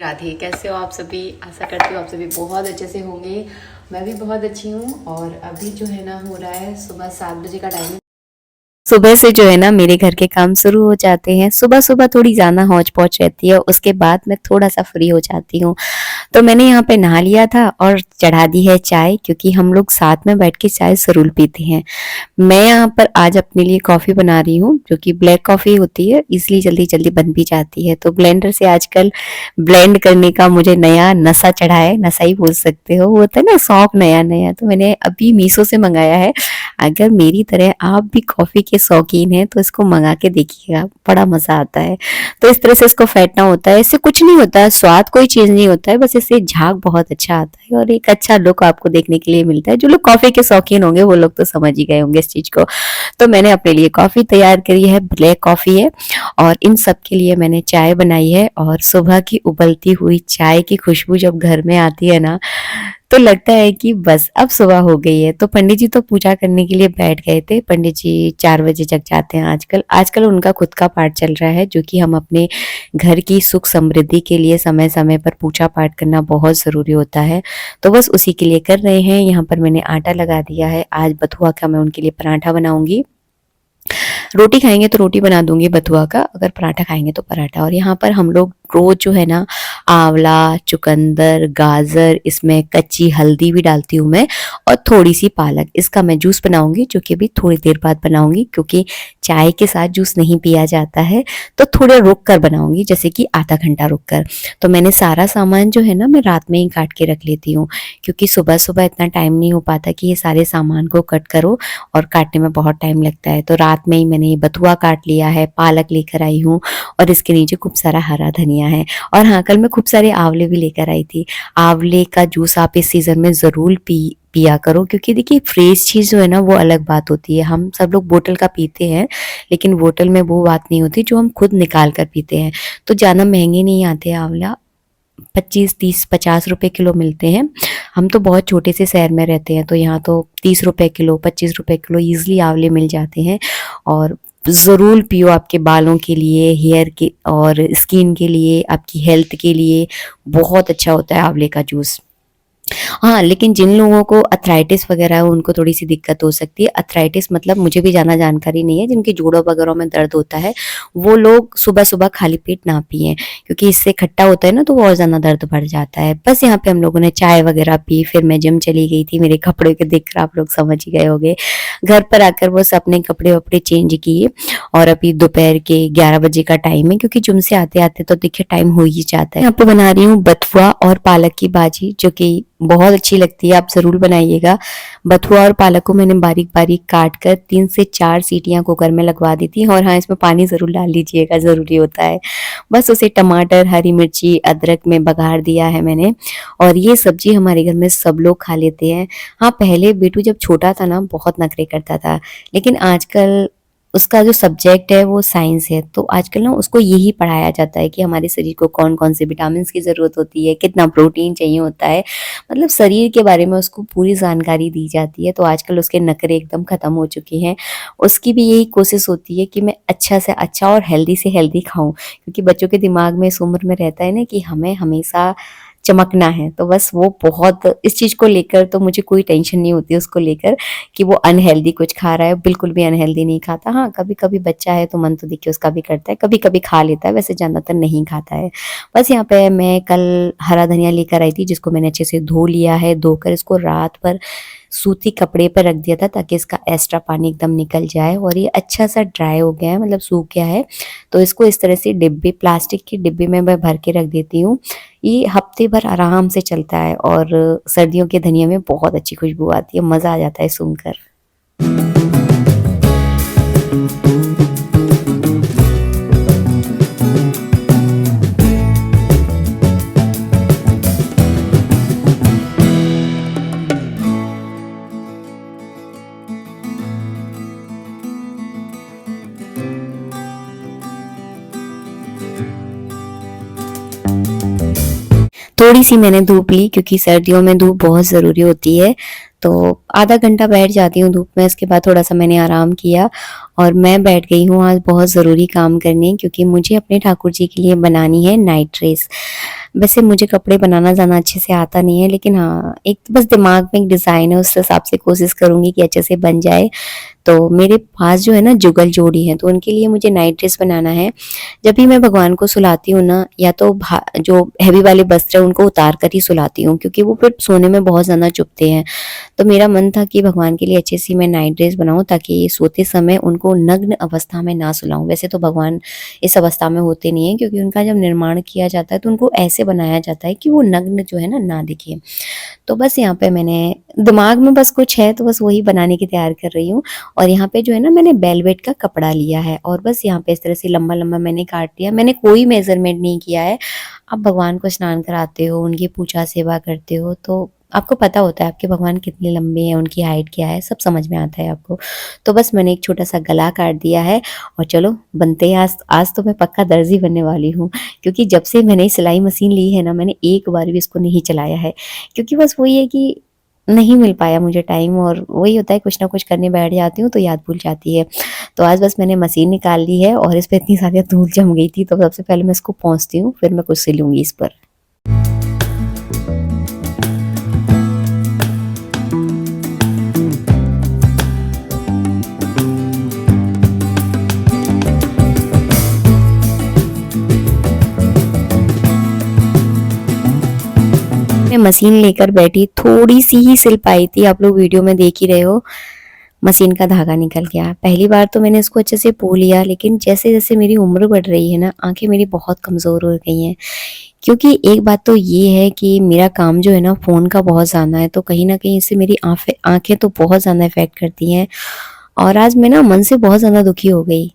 राधे, कैसे हो आप सभी। आशा करती हूँ आप सभी बहुत अच्छे से होंगे। मैं भी बहुत अच्छी हूँ। और अभी जो है ना हो रहा है सुबह 7 बजे का टाइम। सुबह से जो है ना मेरे घर के काम शुरू हो जाते हैं। सुबह सुबह थोड़ी ज़्यादा हौच पौच रहती है, उसके बाद मैं थोड़ा सा फ्री हो जाती हूँ। तो मैंने यहाँ पे नहा लिया था और चढ़ा दी है चाय, क्योंकि हम लोग साथ में बैठ के चाय जरूर पीते हैं। मैं यहाँ पर आज अपने लिए कॉफ़ी बना रही हूँ, जो कि ब्लैक कॉफ़ी होती है, इसलिए जल्दी जल्दी बन भी जाती है। तो ब्लेंडर से आजकल ब्लेंड करने का मुझे नया नशा चढ़ा है, नशा ही बोल सकते हो, वो होता है ना शौक नया नया। तो मैंने अभी मीशो से मंगाया है। अगर मेरी तरह आप भी कॉफ़ी के शौकीन हैं तो इसको मंगा के देखिएगा, बड़ा मज़ा आता है। तो इस तरह से इसको फेंटना होता है। इससे कुछ नहीं होता है, स्वाद कोई चीज़ नहीं होता है, बस इससे झाग बहुत अच्छा आता है और एक अच्छा लुक आपको देखने के लिए मिलता है। जो लोग कॉफ़ी के शौकीन होंगे वो लोग तो समझ ही गए होंगे इस चीज़ को। तो मैंने अपने लिए कॉफ़ी तैयार करी है, ब्लैक कॉफ़ी है। और इन सब के लिए मैंने चाय बनाई है। और सुबह की उबलती हुई चाय की खुशबू जब घर में आती है ना, तो लगता है कि बस अब सुबह हो गई है। तो पंडित जी तो पूजा करने के लिए बैठ गए थे। पंडित जी 4 बजे जग जाते हैं आजकल। आजकल उनका खुद का पाठ चल रहा है, जो कि हम अपने घर की सुख समृद्धि के लिए समय समय पर पूजा पाठ करना बहुत ज़रूरी होता है। तो बस उसी के लिए कर रहे हैं। यहाँ पर मैंने आटा लगा दिया है। आज बथुआ का मैं उनके लिए पराठा बनाऊंगी। रोटी खाएंगे तो रोटी बना दूंगी बथुआ का, अगर पराठा खाएंगे तो पराठा। और यहाँ पर हम लोग रोज जो है ना आंवला, चुकंदर, गाजर, इसमें कच्ची हल्दी भी डालती हूँ मैं, और थोड़ी सी पालक, इसका मैं जूस बनाऊंगी, जो कि अभी थोड़ी देर बाद बनाऊंगी, क्योंकि चाय के साथ जूस नहीं पिया जाता है। तो थोड़ा रुक कर बनाऊंगी, जैसे कि आधा घंटा रुक कर। तो मैंने सारा सामान जो है ना मैं रात में ही काट के रख लेती हूँ, क्योंकि सुबह सुबह इतना टाइम नहीं हो पाता कि ये सारे सामान को कट करो, और काटने में बहुत टाइम लगता है। तो रात में ही मैंने ये बथुआ काट लिया है, पालक लेकर आई हूँ, और इसके नीचे खूब सारा हरा धनिया है। और हाँ, कल मैं खूब सारे आंवले भी लेकर आई थी। आंवले का जूस आप इस सीजन में ज़रूर पिया करो, क्योंकि देखिए फ्रेश चीज़ जो है ना वो अलग बात होती है। हम सब लोग बोतल का पीते हैं, लेकिन बोतल में वो बात नहीं होती जो हम खुद निकाल कर पीते हैं। तो ज़्यादा महंगे नहीं आते आंवला, 25, 30, 50 रुपए किलो मिलते हैं। हम तो बहुत छोटे से शहर में रहते हैं, तो यहाँ तो 30 रुपए किलो, 25 रुपए किलो ईजिली आंवले मिल जाते हैं। और ज़रूर पियो, आपके बालों के लिए, हेयर के और स्किन के लिए, आपकी हेल्थ के लिए बहुत अच्छा होता है आंवले का जूस। हाँ, लेकिन जिन लोगों को अर्थराइटिस वगैरह है उनको थोड़ी सी दिक्कत हो सकती है। अर्थराइटिस मतलब मुझे भी ज़्यादा जानकारी नहीं है, जिनके जोड़ों वगैरह में दर्द होता है वो लोग सुबह सुबह खाली पेट ना पिएं, क्योंकि इससे खट्टा होता है ना, तो वो और ज़्यादा दर्द बढ़ जाता है। बस यहाँ पे हम लोगों ने चाय वगैरह पी, फिर मैं जिम चली गई थी। मेरे कपड़े को देखकर आप लोग समझ ही गए होंगे। घर पर आकर बस अपने कपड़े वपड़े चेंज किए, और अभी दोपहर के 11 बजे का टाइम है, क्योंकि जिम से आते आते तो देखिए टाइम हो ही जाता है। यहाँ पे बना रही हूँ बथुआ और पालक की भाजी, जो कि बहुत अच्छी लगती है, आप ज़रूर बनाइएगा। बथुआ और पालक को मैंने बारीक बारीक काट कर 3 से 4 सीटियाँ कुकर में लगवा दी थी। और हाँ, इसमें पानी ज़रूर डाल लीजिएगा, ज़रूरी होता है। बस उसे टमाटर, हरी मिर्ची, अदरक में बघार दिया है मैंने। और ये सब्जी हमारे घर में सब लोग खा लेते हैं। हाँ, पहले बेटू जब छोटा था ना बहुत नखरे करता था, लेकिन आजकल उसका जो सब्जेक्ट है वो साइंस है, तो आजकल ना उसको यही पढ़ाया जाता है कि हमारे शरीर को कौन कौन से विटामिन की ज़रूरत होती है, कितना प्रोटीन चाहिए होता है, मतलब शरीर के बारे में उसको पूरी जानकारी दी जाती है। तो आजकल उसके नखरे एकदम ख़त्म हो चुके हैं। उसकी भी यही कोशिश होती है कि मैं अच्छा से अच्छा और हेल्दी से हेल्दी खाऊं, क्योंकि बच्चों के दिमाग में इस उम्र में रहता है ना कि हमें हमेशा चमकना है। तो बस वो बहुत इस चीज़ को लेकर तो मुझे कोई टेंशन नहीं होती उसको लेकर कि वो अनहेल्दी कुछ खा रहा है। बिल्कुल भी अनहेल्दी नहीं खाता। हाँ, कभी कभी बच्चा है तो मन तो देखिए उसका भी करता है, कभी कभी खा लेता है, वैसे ज़्यादातर नहीं खाता है। बस यहाँ पे मैं कल हरा धनिया लेकर आई थी, जिसको मैंने अच्छे से धो लिया है। धोकर इसको रात भर सूती कपड़े पर रख दिया था, ताकि इसका एक्स्ट्रा पानी एकदम निकल जाए। और ये अच्छा सा ड्राई हो गया है, मतलब सूख गया है। तो इसको इस तरह से डिब्बे, प्लास्टिक की डिब्बे में मैं भर के रख देती हूँ। ये हफ्ते भर आराम से चलता है, और सर्दियों के धनिया में बहुत अच्छी खुशबू आती है, मज़ा आ जाता है सूंघकर। थोड़ी सी मैंने धूप ली, क्योंकि सर्दियों में धूप बहुत ज़रूरी होती है। तो आधा घंटा बैठ जाती हूँ धूप में, इसके बाद थोड़ा सा मैंने आराम किया। और मैं बैठ गई हूँ आज बहुत ज़रूरी काम करने, क्योंकि मुझे अपने ठाकुर जी के लिए बनानी है नाइट ड्रेस। वैसे मुझे कपड़े बनाना ज़्यादा अच्छे से आता नहीं है, लेकिन हाँ, एक बस दिमाग में एक डिज़ाइन है, उस हिसाब से कोशिश करूँगी कि अच्छे से बन जाए। तो मेरे पास जो है ना जुगल जोड़ी है, तो उनके लिए मुझे नाइट ड्रेस बनाना है। जब भी मैं भगवान को सुलाती हूँ ना, या तो जो हैवी वाले वस्त्र है उनको उतार कर ही सुलाती हूँ, क्योंकि वो फिर सोने में बहुत ज़्यादा चुभते हैं। तो मेरा मन था कि भगवान के लिए अच्छी सी मैं नाइट ड्रेस बनाऊँ, ताकि सोते समय उनको नग्न अवस्था में ना सुलाऊँ। वैसे तो भगवान इस अवस्था में होते नहीं हैं, क्योंकि उनका जब निर्माण किया जाता है तो उनको ऐसे बनाया जाता है कि वो नग्न जो है ना दिखे। तो बस यहाँ पे मैंने दिमाग में बस कुछ है, तो बस वही बनाने की तैयार कर रही हूँ। और यहाँ पे जो है ना मैंने वेलवेट का कपड़ा लिया है, और बस यहाँ पे इस तरह से लंबा लंबा मैंने काट लिया। मैंने कोई मेजरमेंट नहीं किया है। आप भगवान को स्नान कराते हो, उनकी पूजा सेवा करते हो, तो आपको पता होता है आपके भगवान कितने लंबे हैं, उनकी हाइट क्या है, सब समझ में आता है आपको। तो बस मैंने एक छोटा सा गला काट दिया है, और चलो बनते हैं। आज आज तो मैं पक्का दर्जी बनने वाली हूँ, क्योंकि जब से मैंने सिलाई मशीन ली है ना, मैंने एक बार भी इसको नहीं चलाया है, क्योंकि बस वही है कि नहीं मिल पाया मुझे टाइम, और वही होता है कुछ ना कुछ करने बैठ जाती हूँ तो याद भूल जाती है। तो आज बस मैंने मशीन निकाल ली है, और इस पे इतनी सारी धूल जम गई थी, तो सबसे पहले मैं इसको पोंछती हूँ, फिर मैं कुछ सिलूंगी इस पर। मैं मशीन लेकर बैठी, थोड़ी सी ही सिल पाई थी, आप लोग वीडियो में देख ही रहे हो। मशीन का धागा निकल गया। पहली बार तो मैंने इसको अच्छे से पो लिया, लेकिन जैसे जैसे मेरी उम्र बढ़ रही है ना, आंखें मेरी बहुत कमज़ोर हो गई हैं। क्योंकि एक बात तो ये है कि मेरा काम जो है ना फ़ोन का बहुत ज़्यादा है, तो कहीं न कहीं इससे मेरी आँखें तो बहुत ज़्यादा इफ़ेक्ट करती हैं। और आज मैं ना मन से बहुत ज़्यादा दुखी हो गई।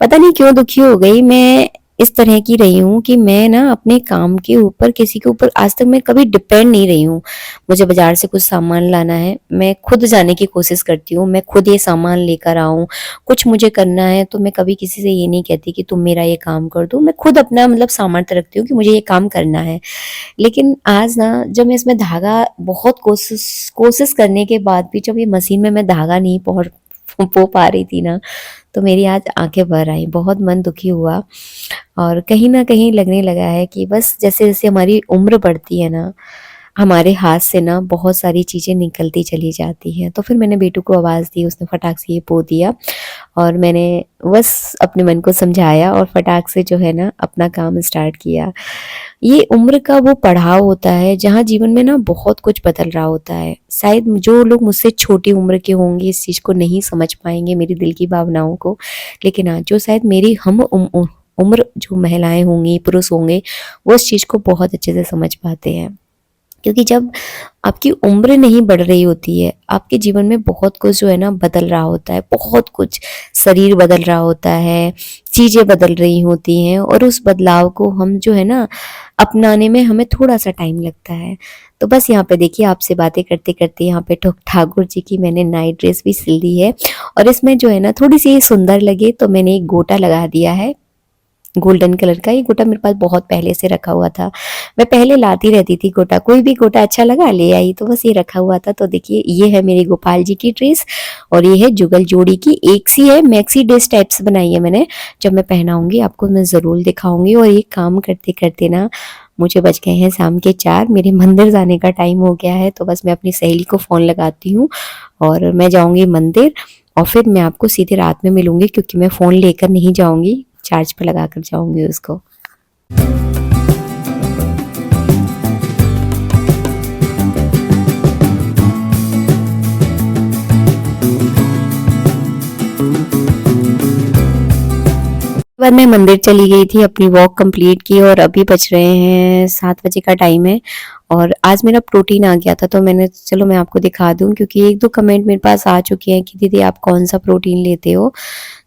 पता नहीं क्यों दुखी हो गई। मैं इस तरह की रही हूँ कि मैं ना अपने काम के ऊपर किसी के ऊपर आज तक मैं कभी डिपेंड नहीं रही हूँ। मुझे बाज़ार से कुछ सामान लाना है, मैं खुद जाने की कोशिश करती हूँ, मैं खुद ये सामान लेकर आऊँ। कुछ मुझे करना है तो मैं कभी किसी से ये नहीं कहती कि तुम मेरा ये काम कर दो। मैं खुद अपना मतलब सामर्थ्य रखती हूँ कि मुझे ये काम करना है। लेकिन आज ना जब मैं इसमें धागा बहुत कोशिश कोशिश करने के बाद भी जब ये मशीन में मैं धागा नहीं पो पा रही थी ना, तो मेरी आज आंखें भर आई, बहुत मन दुखी हुआ। और कहीं न कहीं लगने लगा है कि बस जैसे-जैसे हमारी उम्र बढ़ती है ना, हमारे हाथ से ना बहुत सारी चीज़ें निकलती चली जाती हैं। तो फिर मैंने बेटू को आवाज़ दी, उसने फटाक से ये पो दिया, और मैंने बस अपने मन को समझाया और फटाक से जो है ना अपना काम स्टार्ट किया। ये उम्र का वो पड़ाव होता है जहाँ जीवन में ना बहुत कुछ बदल रहा होता है। शायद जो लोग मुझसे छोटी उम्र के होंगे इस चीज़ को नहीं समझ पाएँगे, मेरी दिल की भावनाओं को। लेकिन हाँ, जो शायद मेरी हम उम्र जो महिलाएँ होंगी, पुरुष होंगे, वो इस चीज़ को बहुत अच्छे से समझ पाते हैं। क्योंकि जब आपकी उम्र नहीं बढ़ रही होती है, आपके जीवन में बहुत कुछ जो है ना बदल रहा होता है, बहुत कुछ। शरीर बदल रहा होता है, चीज़ें बदल रही होती हैं, और उस बदलाव को हम जो है ना अपनाने में हमें थोड़ा-सा टाइम लगता है। तो बस यहाँ पे देखिए, आपसे बातें करते-करते यहाँ पे ठाकुर जी की मैंने नाइट ड्रेस भी सिल दी है, और इसमें जो है ना थोड़ी-सी सुंदर लगे तो मैंने एक गोटा लगा दिया है। गोल्डन कलर का ये गोटा मेरे पास बहुत पहले से रखा हुआ था। मैं पहले लाती रहती थी गोटा, कोई भी गोटा अच्छा लगा ले आई, तो बस ये रखा हुआ था। तो देखिए, ये है मेरे गोपाल जी की ड्रेस, और ये है जुगल जोड़ी की। एक सी है, मैक्सी ड्रेस टाइप से बनाई है मैंने। जब मैं पहनाऊंगी आपको मैं ज़रूर दिखाऊंगी। और ये काम करते करते ना मुझे बज गए हैं शाम के 4, मेरे मंदिर जाने का टाइम हो गया है। तो बस मैं अपनी सहेली को फ़ोन लगाती हूँ, और मैं जाऊँगी मंदिर, और फिर मैं आपको सीधे रात में मिलूँगी, क्योंकि मैं फ़ोन लेकर नहीं जाऊँगी, चार्ज पे लगा कर जाऊँगी उसको। बाद मैं मंदिर चली गई थी, अपनी वॉक कंप्लीट की, और अभी बज रहे हैं 7 बजे का टाइम है। और आज मेरा प्रोटीन आ गया था, तो मैंने चलो मैं आपको दिखा दूं, क्योंकि 1-2 कमेंट मेरे पास आ चुके हैं कि दीदी आप कौन सा प्रोटीन लेते हो।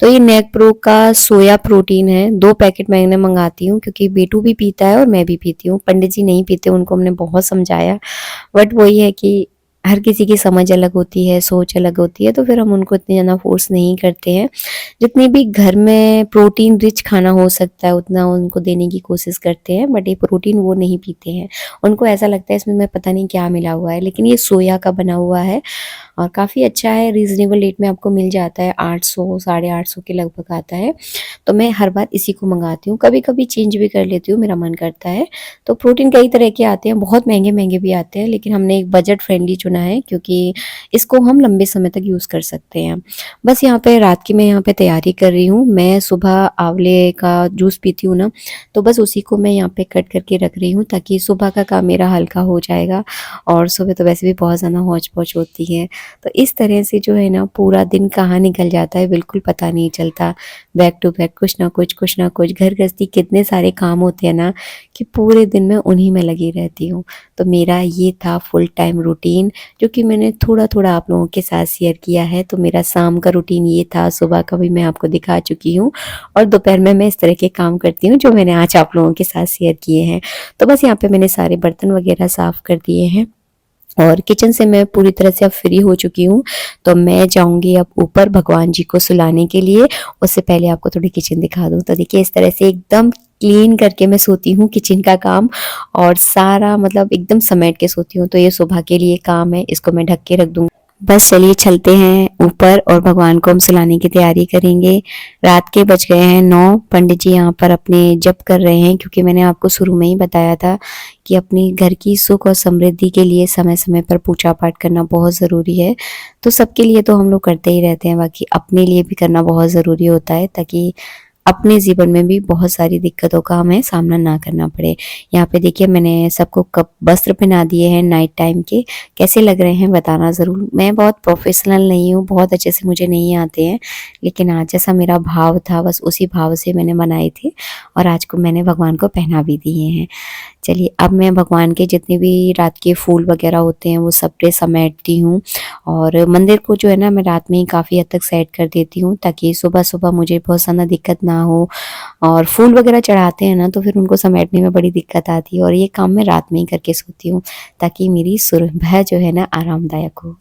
तो ये नेक प्रो का सोया प्रोटीन है। 2 पैकेट मैंने मंगाती हूँ, क्योंकि बेटू भी पीता है और मैं भी पीती हूँ। पंडित जी नहीं पीते, उनको हमने बहुत समझाया, बट वही है कि हर किसी की समझ अलग होती है, सोच अलग होती है, तो फिर हम उनको इतनी ज़्यादा फ़ोर्स नहीं करते हैं। जितनी भी घर में प्रोटीन रिच खाना हो सकता है उतना उनको देने की कोशिश करते हैं, बट ये प्रोटीन वो नहीं पीते हैं। उनको ऐसा लगता है इसमें पता नहीं क्या मिला हुआ है, लेकिन ये सोया का बना हुआ है और काफ़ी अच्छा है, रीज़नेबल रेट में आपको मिल जाता है, 800 साढ़े 800 के लगभग आता है। तो मैं हर बार इसी को मँगाती हूँ, कभी-कभी चेंज भी कर लेती हूँ, मेरा मन करता है। तो प्रोटीन कई तरह के आते हैं, बहुत महँगे-महँगे भी आते हैं, लेकिन हमने एक बजट फ्रेंडली चुना है क्योंकि इसको हम लंबे समय तक यूज़ कर सकते हैं। बस यहाँ पे रात की मैं यहाँ पे तैयारी कर रही हूँ। मैं सुबह आँवले का जूस पीती हूँ ना, तो बस उसी को मैं यहाँ पे कट करके रख रही हूँ ताकि सुबह का काम मेरा हल्का हो जाएगा और सुबह तो वैसे भी बहुत ज़्यादा हौच-पौच होती है। तो इस तरह से जो है ना पूरा दिन कहाँ निकल जाता है बिल्कुल पता नहीं चलता। बैक टू बैक कुछ ना कुछ घर गृहस्थी कितने सारे काम होते हैं ना कि पूरे दिन में उन्हीं में लगी रहती हूँ। तो मेरा ये था फुल टाइम रूटीन जो कि मैंने थोड़ा-थोड़ा आप लोगों के साथ शेयर किया है। तो मेरा शाम का रूटीन ये था, सुबह का भी मैं आपको दिखा चुकी हूँ और दोपहर में मैं इस तरह के काम करती हूँ जो मैंने आज आप लोगों के साथ शेयर किए हैं। तो बस यहाँ पे मैंने सारे बर्तन वगैरह साफ़ कर दिए हैं और किचन से मैं पूरी तरह से अब फ्री हो चुकी हूँ। तो मैं जाऊँगी अब ऊपर भगवान जी को सुलाने के लिए। उससे पहले आपको थोड़ी किचन दिखा दूँ। तो देखिए इस तरह से एकदम क्लीन करके मैं सोती हूँ किचन का काम और सारा मतलब एकदम समेट के सोती हूँ। तो ये सुबह के लिए काम है, इसको मैं ढक के रख दूँगी। बस चलिए चलते हैं ऊपर और भगवान को हम सुलाने की तैयारी करेंगे। रात के बज गए हैं 9। पंडित जी यहाँ पर अपने जप कर रहे हैं क्योंकि मैंने आपको शुरू में ही बताया था कि अपने घर की सुख और समृद्धि के लिए समय-समय पर पूजा पाठ करना बहुत ज़रूरी है। तो सबके लिए तो हम लोग करते ही रहते हैं, बाकी अपने लिए भी करना बहुत ज़रूरी होता है ताकि अपने जीवन में भी बहुत सारी दिक्कतों का हमें सामना ना करना पड़े। यहाँ पे देखिए मैंने सबको कप वस्त्र पहना दिए हैं नाइट टाइम के। कैसे लग रहे हैं बताना ज़रूर। मैं बहुत प्रोफ़ेशनल नहीं हूँ, बहुत अच्छे से मुझे नहीं आते हैं, लेकिन आज जैसा मेरा भाव था बस उसी भाव से मैंने बनाए थे और आज को मैंने भगवान को पहना भी दिए हैं। चलिए अब मैं भगवान के जितने भी रात के फूल वगैरह होते हैं वो सब पे समेटती हूँ और मंदिर को जो है ना मैं रात में ही काफ़ी हद तक सेट कर देती हूँ ताकि सुबह-सुबह मुझे बहुत ज़्यादा दिक्कत ना हो और फूल वगैरह चढ़ाते हैं ना तो फिर उनको समेटने में बड़ी दिक्कत आती है और ये काम मैं रात में ही करके सोती हूँ ताकि मेरी सुबह जो है ना आरामदायक हो।